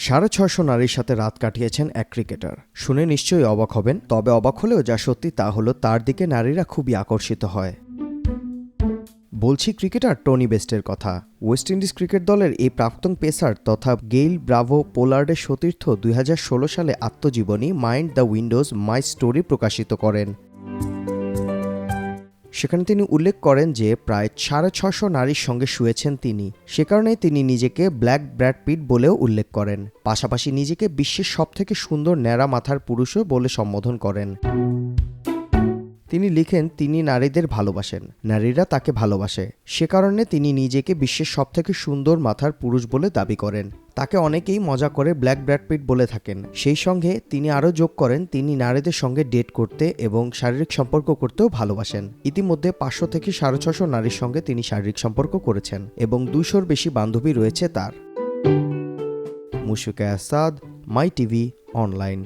650 নারীর সাথে রাত কাটিয়েছেন এক ক্রিকেটার। শুনে নিশ্চয়ই অবাক হবেন, তবে অবাক হলেও যা সত্যি তা হলো তার দিকে নারীরা খুবই আকর্ষিত হয়। বলছি ক্রিকেটার টনি বেস্টের কথা। ওয়েস্ট ইন্ডিজ ক্রিকেট দলের এই প্রাক্তন পেসার তথা গেইল ব্রাভো পোলার্ডের সতীর্থ 2016 সালে আত্মজীবনী mind the Windows my story প্রকাশিত করেন। সেখানে তিনি উল্লেখ করেন যে প্রায় 650 নারীর সঙ্গে শুয়েছেন তিনি। সে কারণে তিনি নিজেকে ব্ল্যাক ব্র্যাড পিট বলেও উল্লেখ করেন। পাশাপাশি নিজেকে বিশ্বের সবথেকে সুন্দর ন্যাড়া মাথার পুরুষও বলে সম্বোধন করেন। তিনি লিখেন তিনি নারীদের ভালোবাসেন, নারীরা তাকে ভালোবাসে। সে কারণে তিনি নিজেকে বিশ্বের সবথেকে সুন্দর মাথার পুরুষ বলে দাবি করেন। তাকে অনেকেই মজা করে ব্ল্যাক ব্র্যাড পিট বলে থাকেন। সেই সঙ্গে তিনি আরও যোগ করেন তিনি নারীদের সঙ্গে ডেট করতে এবং শারীরিক সম্পর্ক করতেও ভালোবাসেন। ইতিমধ্যে 500 থেকে 650 নারীর সঙ্গে তিনি শারীরিক সম্পর্ক করেছেন এবং 200-র বেশি বান্ধবী রয়েছে তার। মুশফিকা আসাদ, মাই টিভি অনলাইন।